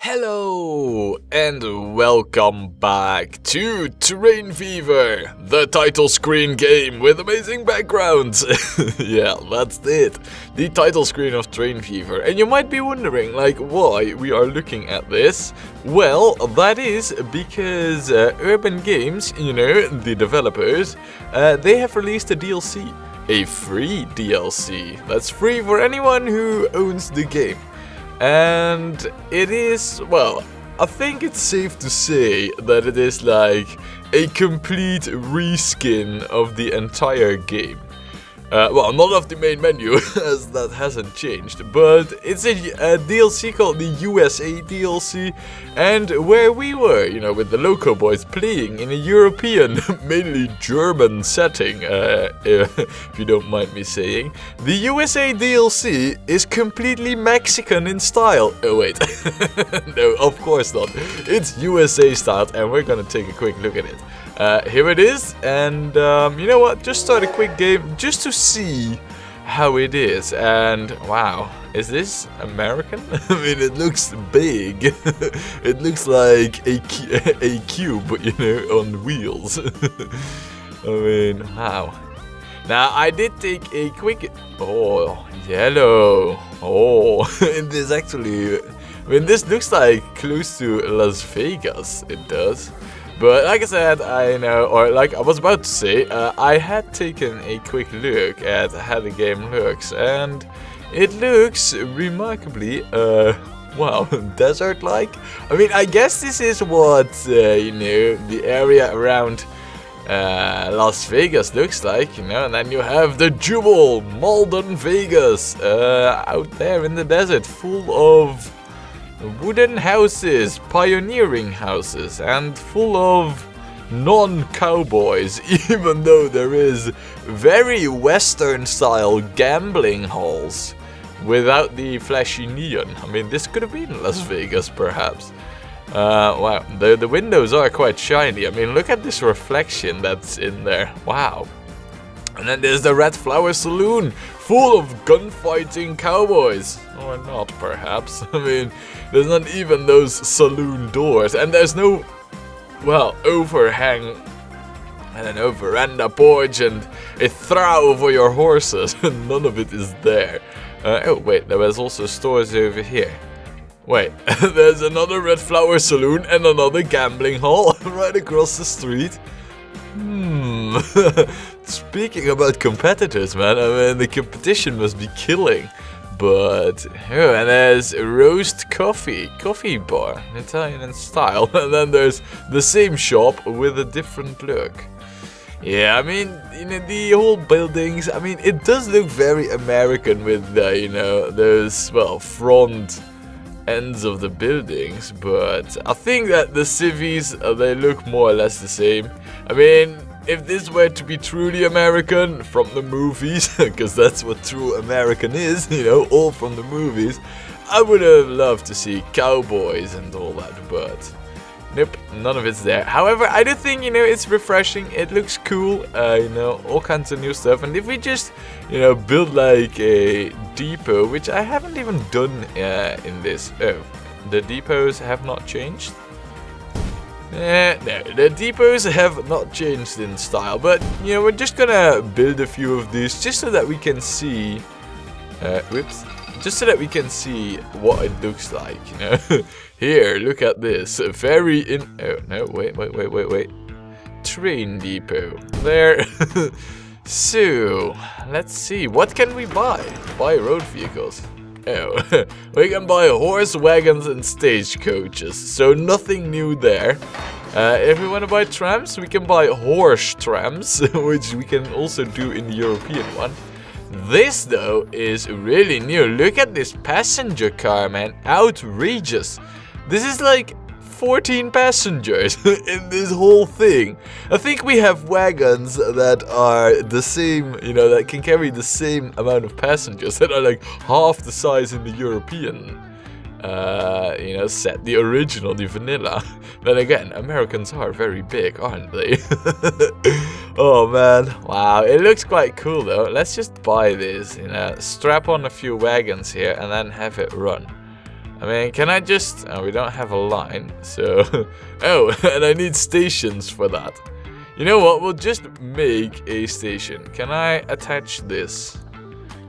Hello and welcome back to Train Fever, the title screen game with amazing backgrounds. Yeah, that's it. The title screen of Train Fever. And you might be wondering, like, why we are looking at this. Well, that is because Urban Games, you know, the developers, they have released a DLC. A free DLC. That's free for anyone who owns the game. And it is, well, I think it's safe to say that it is like a complete reskin of the entire game. Well, not of the main menu, as that hasn't changed, but it's a DLC called the USA DLC, and where we were, you know, with the Locoboys playing in a European, mainly German setting, if you don't mind me saying. The USA DLC is completely Mexican in style. Oh wait, no, of course not. It's USA style, and we're gonna take a quick look at it. Here it is, and you know what, just start a quick game just to see how it is. And wow, is this American? I mean, it looks big. It looks like a cube, you know, on wheels. I mean, wow. Now, I did take a quick... Oh, yellow. Oh, this actually... I mean, this looks like close to Las Vegas, it does. But like I said, I know, or like I was about to say, I had taken a quick look at how the game looks, and it looks remarkably, well, desert-like. I mean, I guess this is what, you know, the area around Las Vegas looks like, you know, and then you have the Jewel, Malden Vegas, out there in the desert, full of wooden houses, pioneering houses, and full of non-cowboys, even though there is very western style gambling halls without the flashy neon. I mean, this could have been Las Vegas perhaps. Wow, the windows are quite shiny. I mean, look at this reflection that's in there. Wow. And then there's the Red Flower Saloon, full of gunfighting cowboys. Or not, perhaps. I mean, there's not even those saloon doors. And there's no, well, overhang and an veranda porch and a trough for your horses. None of it is there. Oh, wait, there was also stores over here. Wait, there's another Red Flower Saloon and another gambling hall right across the street. Speaking about competitors, man, I mean, the competition must be killing. But, oh, and there's roast coffee bar, Italian in style. And then there's the same shop with a different look. Yeah, I mean, you know, the whole buildings, I mean, it does look very American with, you know, those, well, front ends of the buildings. But I think that the civvies, they look more or less the same. I mean, if this were to be truly American from the movies, because that's what true American is, you know, all from the movies, I would have loved to see cowboys and all that, but nope, none of it's there. However, I do think, you know, it's refreshing, it looks cool, you know, all kinds of new stuff. And if we just, you know, build like a depot, which I haven't even done in this. Oh, the depots have not changed. No, the depots have not changed in style, but, you know, we're just gonna build a few of these just so that we can see, whoops, just so that we can see what it looks like, you know. Here, look at this, oh, no, wait, train depot, there. So, let's see, what can we buy? Buy road vehicles. Oh, we can buy horse wagons and stagecoaches, so nothing new there. If we want to buy trams, we can buy horse trams, which we can also do in the European one. This, though, is really new. Look at this passenger car, man. Outrageous. This is like 14 passengers in this whole thing. I think we have wagons that are the same, you know, that can carry the same amount of passengers that are like half the size in the European, you know, set, the original, the vanilla. Then again, Americans are very big, aren't they? Oh man, wow, it looks quite cool though. Let's just buy this, you know, strap on a few wagons here and then have it run. I mean, can I just... Oh, we don't have a line, so... Oh, and I need stations for that. You know what? We'll just make a station. Can I attach this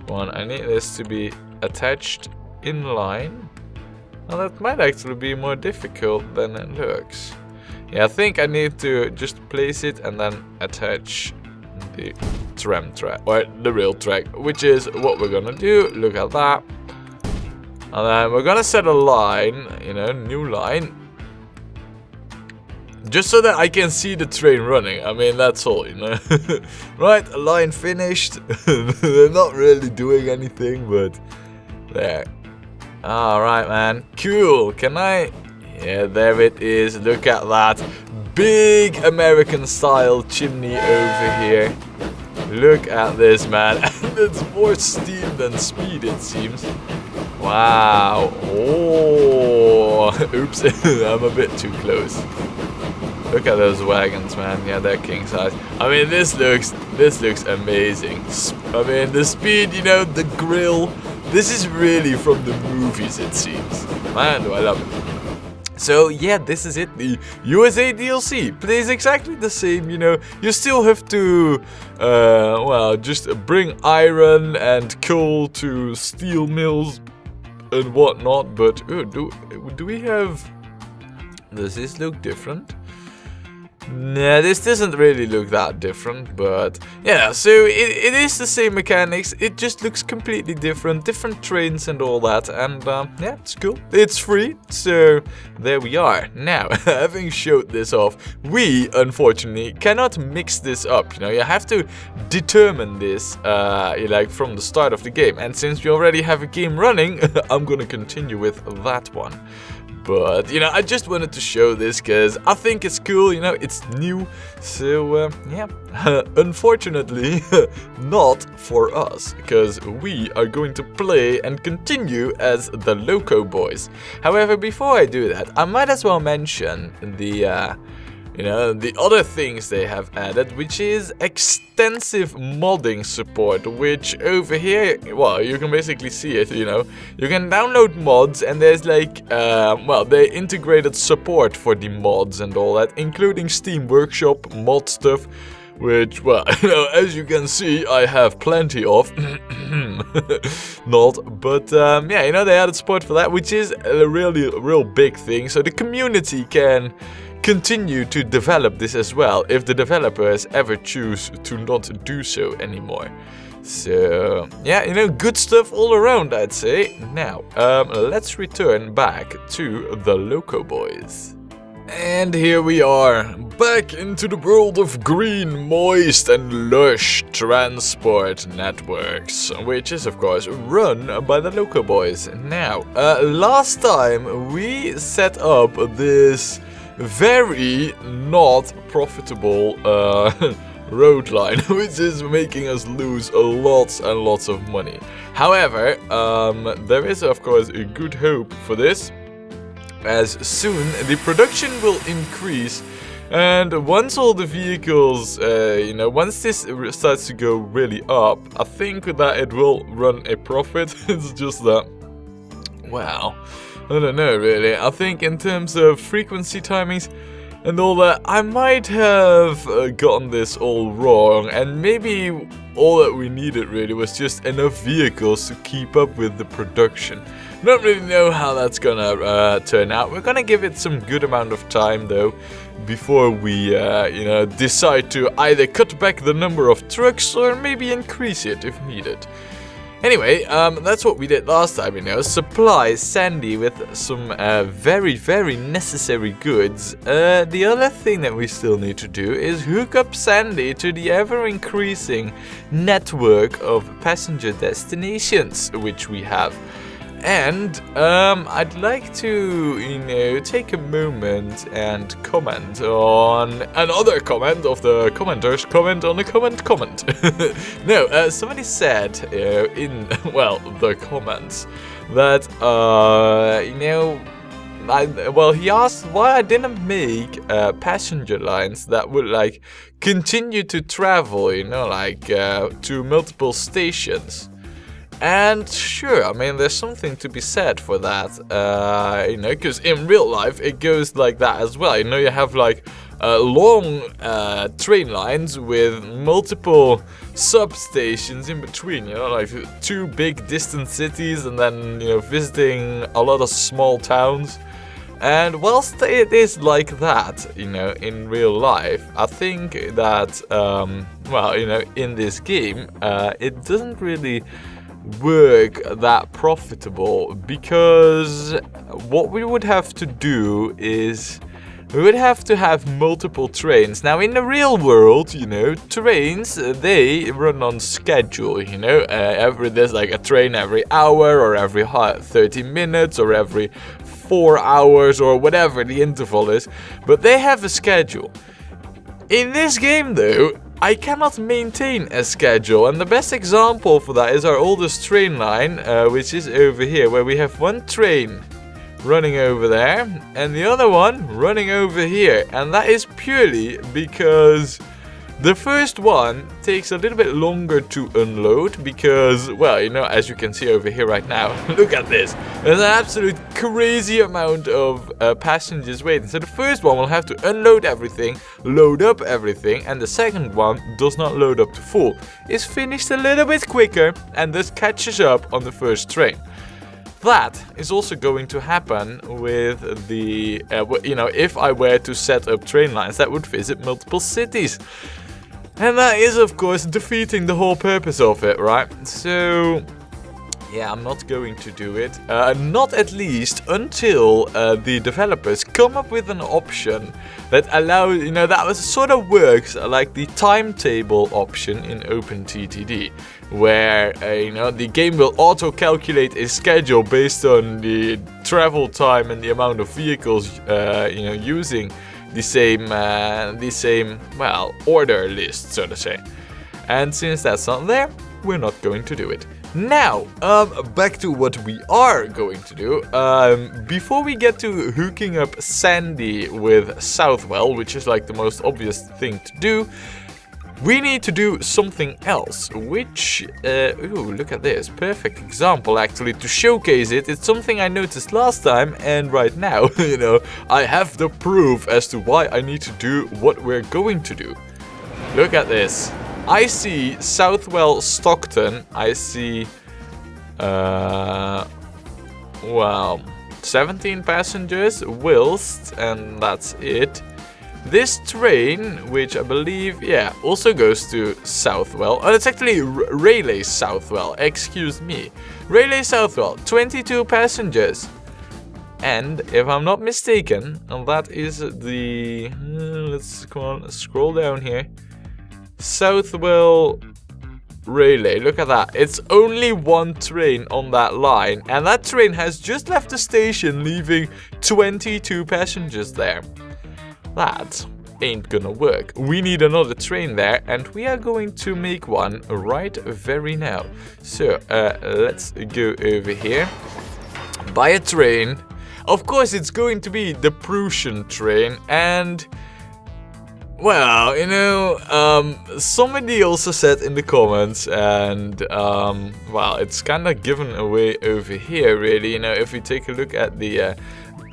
one? I need this to be attached in line. Well, that might actually be more difficult than it looks. Yeah, I think I need to just place it and then attach the tram track, or the rail track, which is what we're gonna do. Look at that. And then we're gonna set a line, you know, new line. Just so that I can see the train running. I mean, that's all, you know. Right, a line finished. They're not really doing anything, but there. Alright, man. Cool. Can I... Yeah, there it is. Look at that. Big American style chimney over here. Look at this, man. And it's more steam than speed, it seems. Wow. Oh. Oops. I'm a bit too close. Look at those wagons, man. Yeah, they're king size. I mean, this looks amazing. I mean, the speed, you know, the grill. This is really from the movies, it seems. Man, do I love it. So yeah, this is it. The USA DLC plays exactly the same, you know. You still have to, well, just bring iron and coal to steel mills and whatnot. But do we have... Does this look different? Nah, this doesn't really look that different, but yeah, so it is the same mechanics, it just looks completely different, different trains and all that, and yeah, it's cool. It's free, so there we are. Now, having showed this off, we, unfortunately, cannot mix this up, you know, you have to determine this, like, from the start of the game, and since we already have a game running, I'm gonna continue with that one. But, you know, I just wanted to show this because I think it's cool, you know, it's new. So, yeah, unfortunately, not for us, because we are going to play and continue as the Locoboys. However, before I do that, I might as well mention the, you know, the other things they have added, which is extensive modding support, which over here, well, you can basically see it, you know. You can download mods and there's like, well, they integrated support for the mods and all that, including Steam Workshop mod stuff, which, well, you know, as you can see, I have plenty of. Not, but yeah, you know, they added support for that, which is a real big thing, so the community can continue to develop this as well if the developers ever choose to not do so anymore. So yeah, you know, good stuff all around, I'd say. Now, let's return back to the Locoboys. And here we are, back into the world of green, moist and lush transport networks, which is of course run by the Locoboys. Now, last time we set up this very not profitable road line, which is making us lose lots and lots of money. However, there is of course a good hope for this, as soon the production will increase, and once all the vehicles, you know, once this starts to go really up, I think that it will run a profit. It's just that, wow, I don't know really. I think in terms of frequency timings and all that, I might have gotten this all wrong, and maybe all that we needed really was just enough vehicles to keep up with the production. I don't really know how that's gonna turn out. We're gonna give it some good amount of time though, before we, you know, decide to either cut back the number of trucks or maybe increase it if needed. Anyway, that's what we did last time, you know, supply Sandy with some very necessary goods. The other thing that we still need to do is hook up Sandy to the ever-increasing network of passenger destinations which we have. And I'd like to, you know, take a moment and comment on another comment of the commenters' comment on the comment. No, somebody said in, well, the comments that, you know, well, he asked why I didn't make passenger lines that would, like, continue to travel, you know, like, to multiple stations. And sure, I mean, there's something to be said for that, you know, because in real life it goes like that as well. You know, you have like long train lines with multiple substations in between, you know, like 2 big distant cities, and then, you know, visiting a lot of small towns. And whilst it is like that, you know, in real life, I think that, well, you know, in this game, it doesn't really work that profitable, because what we would have to do is we would have to have multiple trains. Now, in the real world, you know, trains, they run on schedule, you know, there's like a train every hour, or every 30 minutes, or every 4 hours, or whatever the interval is, but they have a schedule. In this game, though, I cannot maintain a schedule, and the best example for that is our oldest train line, which is over here, where we have 1 train running over there and the other one running over here, and that is purely because the first one takes a little bit longer to unload because, well, you know, as you can see over here right now, look at this. There's an absolute crazy amount of passengers waiting. So the first one will have to unload everything, load up everything, and the second one does not load up to full. It's finished a little bit quicker and thus catches up on the first train. That is also going to happen with the, you know, if I were to set up train lines that would visit multiple cities. And that is, of course, defeating the whole purpose of it, right? So, yeah, I'm not going to do it. Not at least until the developers come up with an option that allows, you know, that sort of works like the timetable option in OpenTTD, where, you know, the game will auto-calculate a schedule based on the travel time and the amount of vehicles, you know, using the same, well, order list, so to say. And since that's not there, we're not going to do it. Now, back to what we are going to do. Before we get to hooking up Sandy with Southwell, which is like the most obvious thing to do, we need to do something else, which, ooh, look at this, perfect example actually to showcase it. It's something I noticed last time, and right now, you know, I have the proof as to why I need to do what we're going to do. Look at this. I see Southwell Stockton, I see, well, 17 passengers, whilst, and that's it. This train, which I believe, yeah, also goes to Southwell. Oh, it's actually Rayleigh Southwell, excuse me. Rayleigh Southwell, 22 passengers. And if I'm not mistaken, that is the, let's come on, scroll down here. Southwell Rayleigh, look at that. It's only 1 train on that line, and that train has just left the station, leaving 22 passengers there. That ain't gonna work. We need another train there, and we are going to make one right very now. So, let's go over here. Buy a train. Of course, it's going to be the Prussian train, and, well, you know, somebody also said in the comments, and, well, it's kind of given away over here, really. You know, if we take a look at the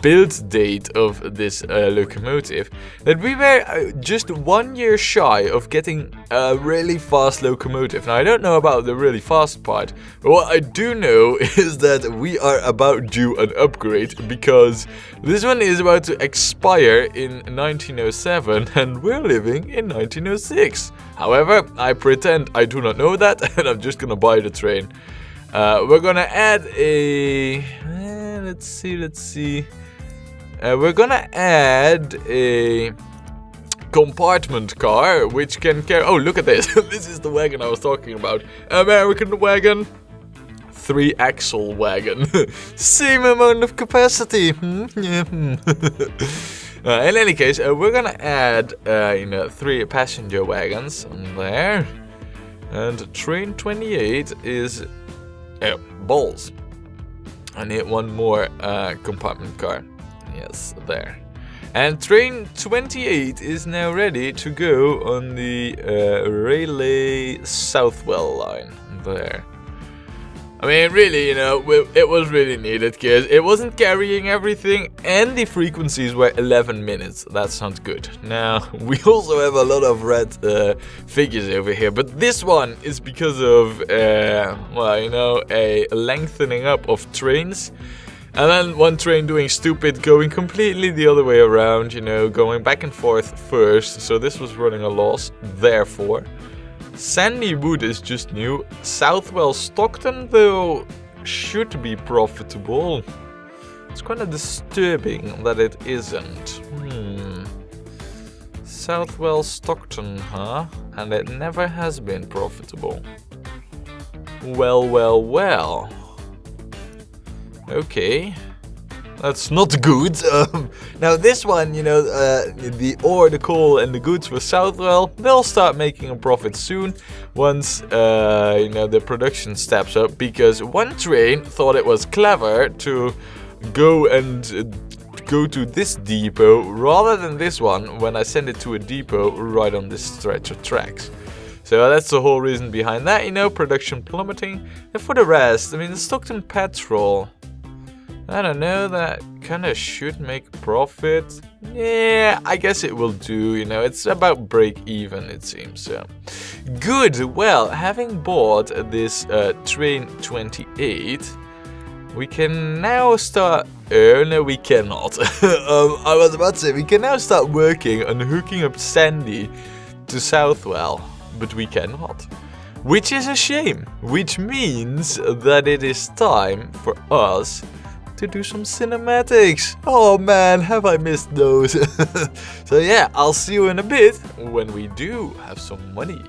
build date of this locomotive, that we were just 1 year shy of getting a really fast locomotive. Now, I don't know about the really fast part, but what I do know is that we are about due an upgrade, because this one is about to expire in 1907 and we're living in 1906. However, I pretend I do not know that, and I'm just gonna buy the train. We're gonna add a, let's see. We're gonna add a compartment car, which can carry, oh, look at this. This is the wagon I was talking about. American wagon. 3-axle wagon. Same amount of capacity. In any case, we're gonna add, you know, 3 passenger wagons there. And train 28 is, balls. I need 1 more compartment car. Yes, there. And train 28 is now ready to go on the Rayleigh Southwell line. There. I mean, really, you know, it was really needed because it wasn't carrying everything and the frequencies were 11 minutes. That sounds good. Now, we also have a lot of red figures over here, but this one is because of, well, you know, a lengthening up of trains. And then one train doing stupid, going completely the other way around, you know, going back and forth first. So this was running a loss, therefore. Sandy Wood is just new. Southwell Stockton, though, should be profitable. It's kind of disturbing that it isn't. Southwell Stockton, huh? And it never has been profitable. Well, well, well. Okay. That's not good. Now this one, you know, the ore, the coal and the goods for Southwell, they'll start making a profit soon once, you know, the production steps up, because one train thought it was clever to go to this depot rather than this one when I send it to a depot right on this stretch of tracks. So that's the whole reason behind that, you know, production plummeting. And for the rest, I mean, the Stockton Petrol, I don't know, that kind of should make profit. Yeah, I guess it will do, you know, it's about break even, it seems. So good. Well, having bought this train 28, we can now start... Oh, no, we cannot. I was about to say, we can now start working on hooking up Sandy to Southwell, but we cannot. Which is a shame, which means that it is time for us to do some cinematics. Oh man, have I missed those. So yeah, I'll see you in a bit when we do have some money.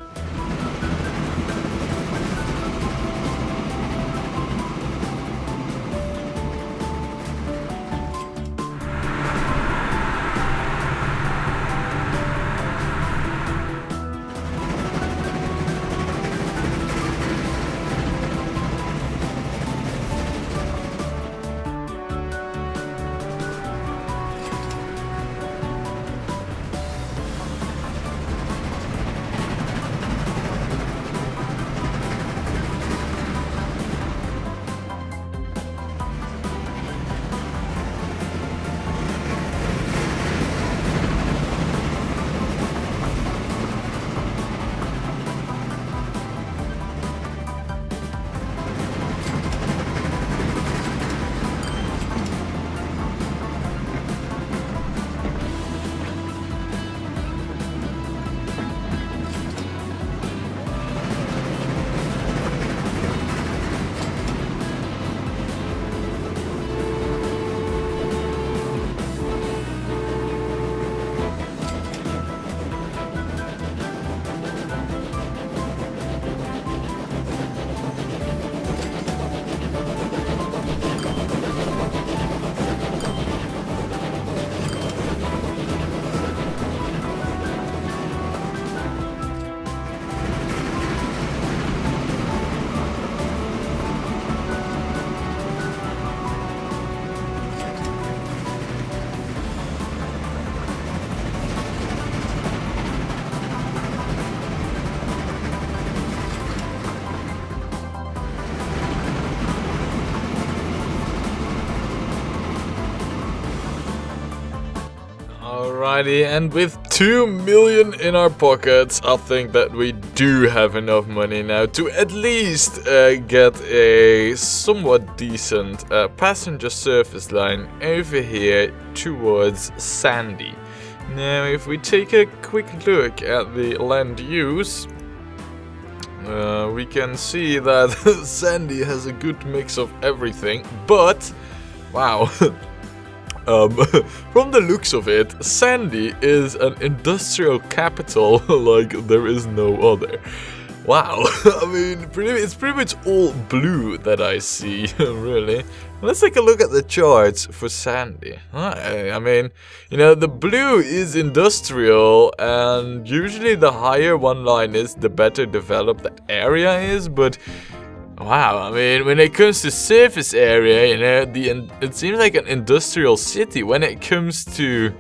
Alrighty, and with 2 million in our pockets, I think that we do have enough money now to at least get a somewhat decent passenger service line over here towards Sandy. Now, if we take a quick look at the land use, we can see that Sandy has a good mix of everything, but wow. From the looks of it, Sandy is an industrial capital like there is no other. Wow, I mean, it's pretty much all blue that I see, really. Let's take a look at the charts for Sandy. I mean, you know, the blue is industrial, and usually the higher one line is, the better developed the area is, but wow, I mean, when it comes to surface area, you know, it seems like an industrial city. When it comes to,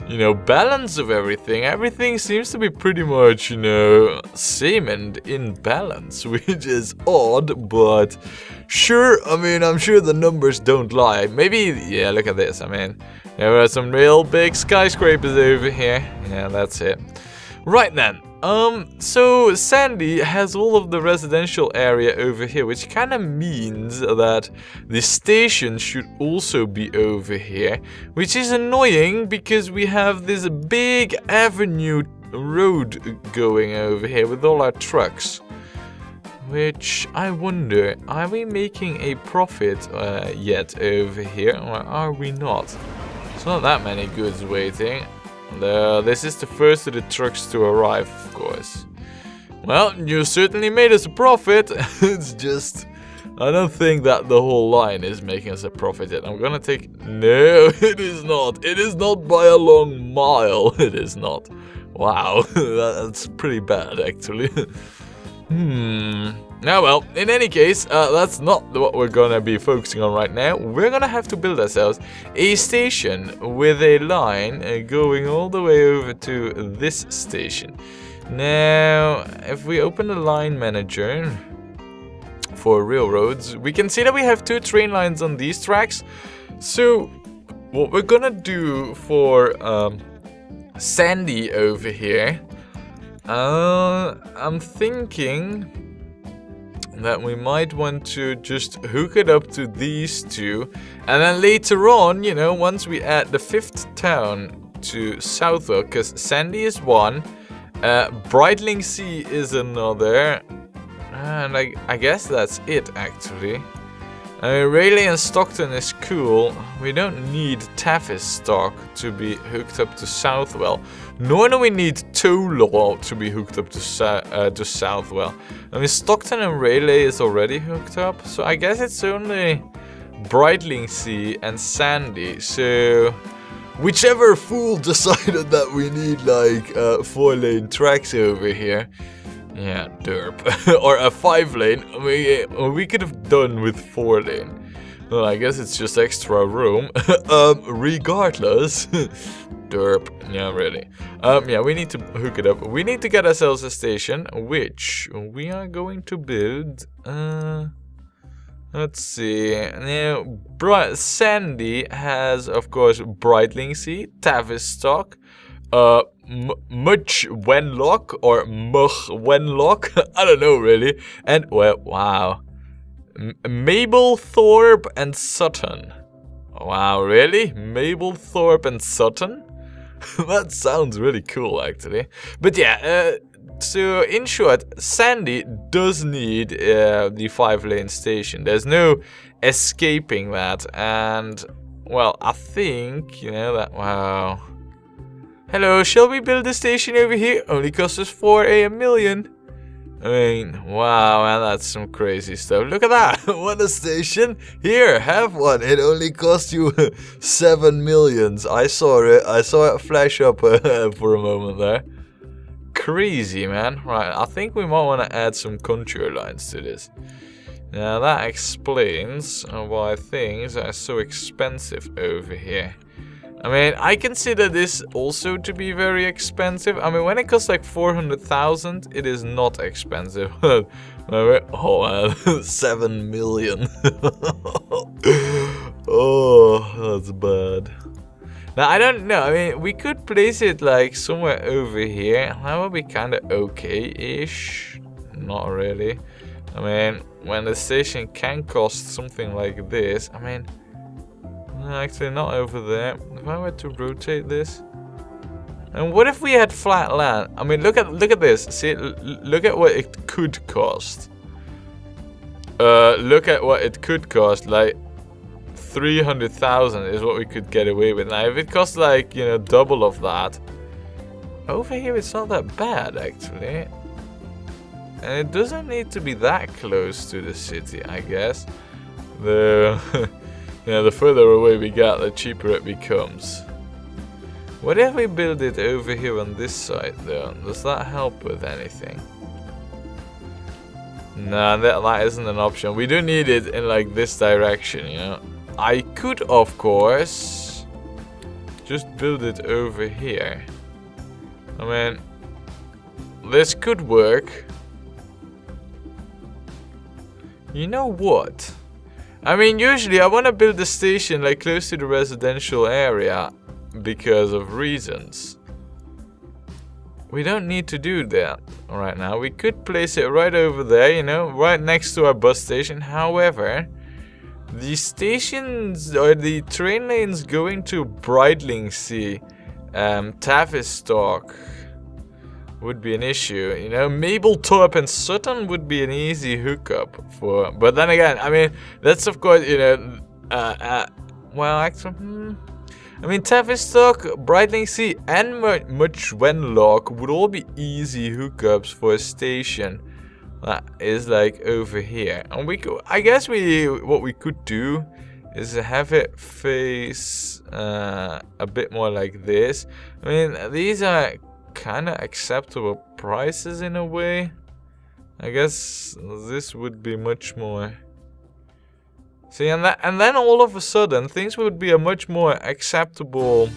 you know, balance of everything. Everything seems to be pretty much, you know, same and in balance, which is odd, but sure, I mean, I'm sure the numbers don't lie. Maybe, yeah, look at this. I mean, there are some real big skyscrapers over here. Yeah, that's it. Right then. So Sandy has all of the residential area over here, which kind of means that the station should also be over here, which is annoying because we have this big avenue road going over here with all our trucks. Which I wonder, are we making a profit yet over here, or are we not? It's not that many goods waiting. This is the first of the trucks to arrive, of course. Well, you certainly made us a profit. It's just, I don't think that the whole line is making us a profit yet. I'm gonna take... No, it is not. It is not by a long mile. It is not. Wow, that's pretty bad, actually. Now, well, in any case, that's not what we're gonna be focusing on right now. We're gonna have to build ourselves a station with a line going all the way over to this station. Now, if we open the line manager for railroads, we can see that we have 2 train lines on these tracks. So, what we're gonna do for Sandy over here, I'm thinking that we might want to just hook it up to these 2, and then later on, you know, once we add the 5th town to Southwell, because Sandy is one, Brightling Sea is another, and I guess that's it actually. I mean, Rayleigh and Stockton is cool. We don't need Tavistock to be hooked up to Southwell. Nor do we need Tolaw to be hooked up to Southwell. I mean, Stockton and Rayleigh is already hooked up. So I guess it's only Brightling Sea and Sandy. So whichever fool decided that we need like 4-lane tracks over here. Yeah, derp. Or a 5-lane. We could have done with 4-lane. Well, I guess it's just extra room. Regardless. Derp. Yeah, really. Yeah, we need to hook it up. We need to get ourselves a station, which we are going to build. Let's see. Now, Sandy has, of course, Brightling Sea, Tavistock, Much Wenlock or Much Wenlock, I don't know really, and well, wow, Mablethorpe and Sutton. Wow, really? Mablethorpe and Sutton? That sounds really cool actually. But yeah, so in short, Sandy does need the 5-lane station. There's no escaping that, and well, I think, you know, that, wow. Hello, shall we build a station over here? Only costs us 4 million. I mean, wow, man, that's some crazy stuff. Look at that. Want a station? Here, have one. It only cost you 7 millions. I saw it. I saw it flash up for a moment there. Crazy, man. Right, I think we might want to add some contour lines to this. Now, that explains why things are so expensive over here. I mean, I consider this also to be very expensive. I mean, when it costs like 400,000, it is not expensive. Oh man, 7 million. Oh, that's bad. Now, I don't know. I mean, we could place it like somewhere over here. That would be kind of okay-ish. Not really. I mean, when the station can cost something like this, I mean... Actually, not over there. If I were to rotate this, and what if we had flat land? I mean, look at this. See, look at what it could cost. Look at what it could cost. Like 300,000 is what we could get away with. Now, if it costs like, you know, double of that, over here it's not that bad actually, and it doesn't need to be that close to the city, I guess. Yeah, the further away we get, the cheaper it becomes. What if we build it over here on this side, though? Does that help with anything? Nah, that isn't an option. We do need it in, like, this direction, you know? I could, of course... just build it over here. I mean, this could work. You know what? I mean, usually I want to build the station like close to the residential area because of reasons. We don't need to do that right now. We could place it right over there, you know, right next to our bus station. However, the stations or the train lanes going to Brightlingsea, Tavistock would be an issue. You know, Mapletorp and Sutton would be an easy hookup for. But then again, I mean, that's of course, you know, well, actually, I mean, Tavistock, Brightlingsea, and Much Wenlock would all be easy hookups for a station that is like over here. And we could, I guess what we could do is have it face a bit more like this. I mean, these are kind of acceptable prices in a way. I guess this would be much more. See, and then all of a sudden things would be a much more acceptable.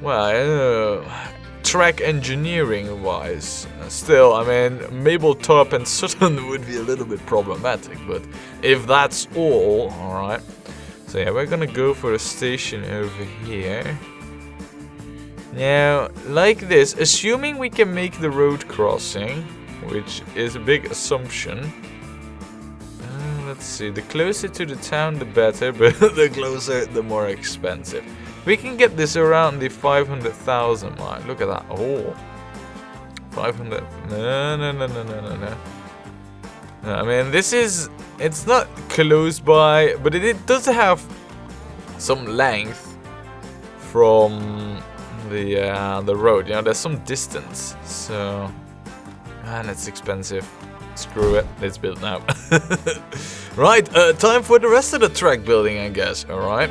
Well, track engineering wise. Still, I mean, Mapletorp and Sutton would be a little bit problematic, but if that's all right. So yeah, we're gonna go for a station over here. Now, like this, assuming we can make the road crossing, which is a big assumption. Let's see, the closer to the town the better, but the closer the more expensive. We can get this around the 500,000 mark. Look at that. Oh, 500. No. I mean, this is, it's not close by, but it does have some length from the road. You know, there's some distance. So, man, it's expensive. Screw it, it's built now. Right, time for the rest of the track building, I guess. Alright.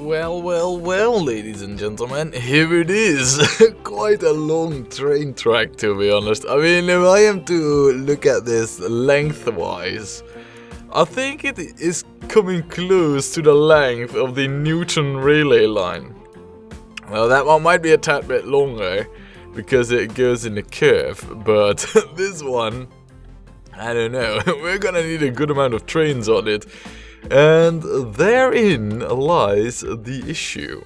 Well, ladies and gentlemen, here it is. Quite a long train track, to be honest. I mean, if I am to look at this lengthwise, I think it is coming close to the length of the Newton relay line. Well, that one might be a tad bit longer, because it goes in a curve, but this one, I don't know. We're gonna need a good amount of trains on it. And therein lies the issue.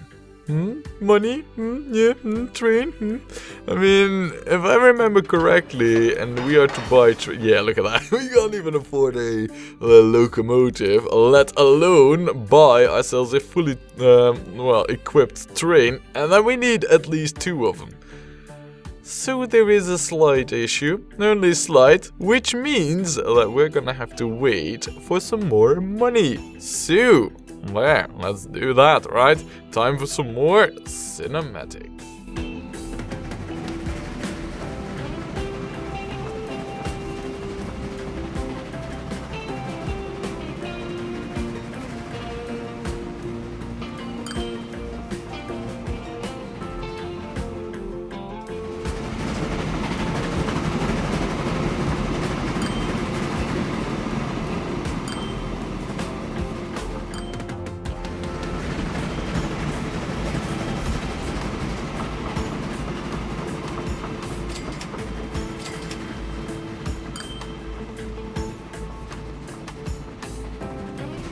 Money? Yeah, train? I mean, if I remember correctly, and we are to buy yeah, look at that. We can't even afford a locomotive, let alone buy ourselves a fully, well, equipped train. And then we need at least 2 of them. So there is a slight issue, only slight, which means that we're gonna have to wait for some more money. So, well, let's do that, right? Time for some more cinematic.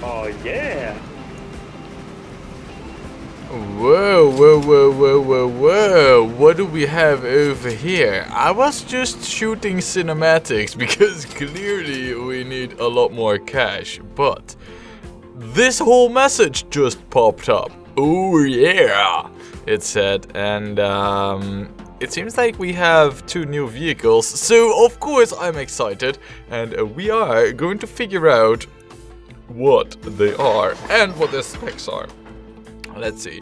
Oh yeah! Whoa, what do we have over here? I was just shooting cinematics because clearly we need a lot more cash, but this whole message just popped up. Oh yeah, it said, and it seems like we have 2 new vehicles, so of course I'm excited, and we are going to figure out what they are and what their specs are. Let's see.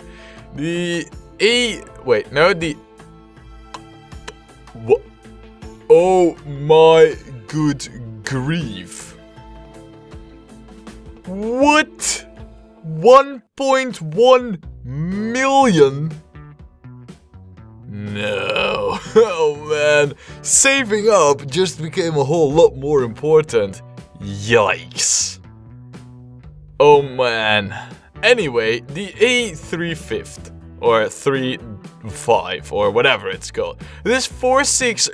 What? Oh my good grief. What? 1.1 million? No. Oh man. Saving up just became a whole lot more important. Yikes. Oh man. Anyway, the A350 or 35 or whatever it's called. This 460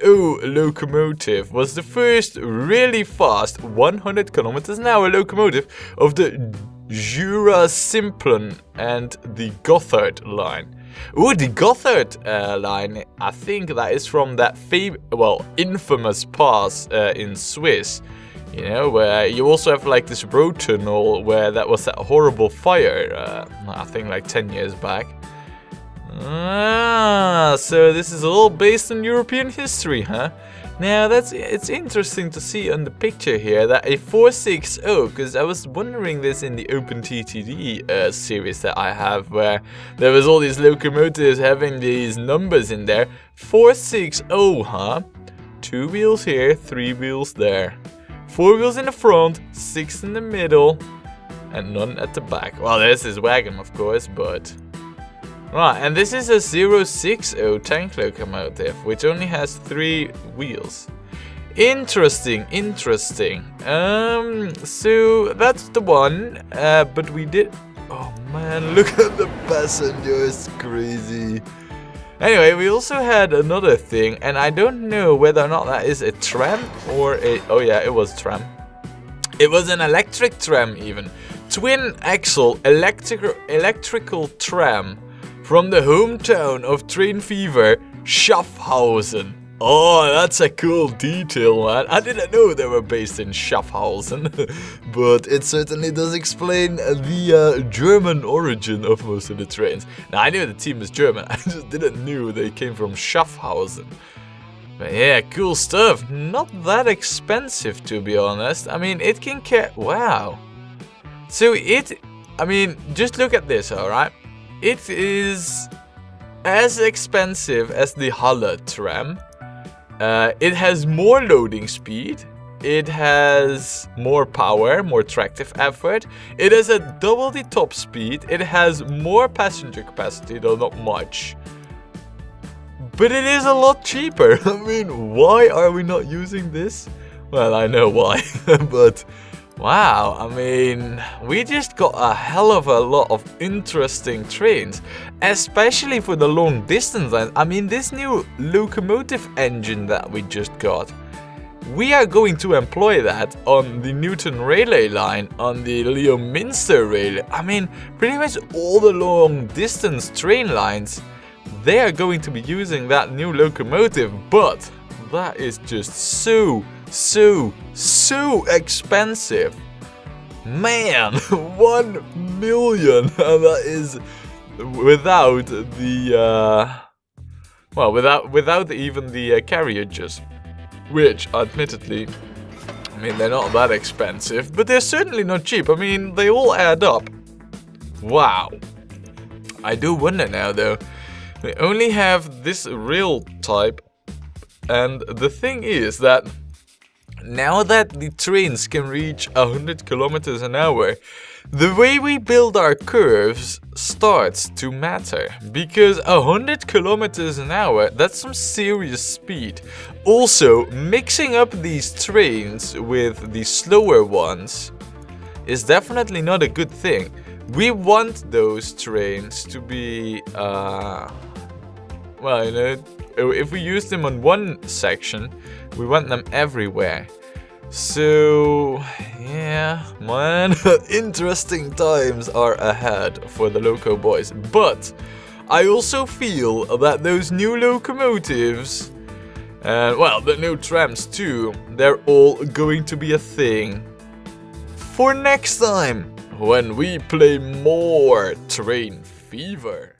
locomotive was the first really fast 100 kilometers an hour locomotive of the Jura Simplon and the Gotthard line. Ooh, the Gotthard line, I think that is from that infamous pass in Swiss. You know, where you also have like this road tunnel where that was that horrible fire, I think like 10 years back. So this is all based on European history, huh? Now it's interesting to see on the picture here that a 460, because I was wondering this in the OpenTTD series that I have, where there was all these locomotives having these numbers in there. 460, huh? 2 wheels here, 3 wheels there. 4 wheels in the front, 6 in the middle, and none at the back. Well, there's his wagon, of course, but... Right, and this is a 060 tank locomotive, which only has 3 wheels. Interesting. So that's the one, but we did... Oh man, look at the passengers, crazy. Anyway, we also had another thing, and I don't know whether or not that is a tram or a... Oh yeah, it was tram. It was an electric tram even. Twin axle electrical tram from the hometown of train fever, Schaffhausen. Oh, that's a cool detail, man. I didn't know they were based in Schaffhausen, but it certainly does explain the German origin of most of the trains. Now, I knew the team was German, I just didn't know they came from Schaffhausen. But yeah, cool stuff. Not that expensive, to be honest. I mean, it can carry... Wow. So I mean, just look at this, alright? It is as expensive as the Halle tram. It has more loading speed. it has more power, more tractive effort. It has a double the top speed. It has more passenger capacity, though not much. But it is a lot cheaper. I mean, why are we not using this? Well, I know why, but wow, I mean, we just got a hell of a lot of interesting trains, especially for the long distance line. I mean, this new locomotive engine that we just got, we are going to employ that on the Newton Railway line, on the Leominster Railway. I mean, pretty much all the long distance train lines, they are going to be using that new locomotive, but that is just so expensive. Man, 1 million, and that is without the well, without even the carriages, which admittedly, I mean, they're not that expensive, but they're certainly not cheap. I mean, they all add up. Wow. I do wonder now though, they only have this rail type, and the thing is that now that the trains can reach 100 kilometers an hour, the way we build our curves starts to matter. Because 100 kilometers an hour, that's some serious speed. Also, mixing up these trains with the slower ones is definitely not a good thing. We want those trains to be, well, you know, if we use them on one section, we want them everywhere. So, yeah, man, interesting times are ahead for the Locoboys. But I also feel that those new locomotives, and well, the new trams too, they're all going to be a thing for next time when we play more Train Fever.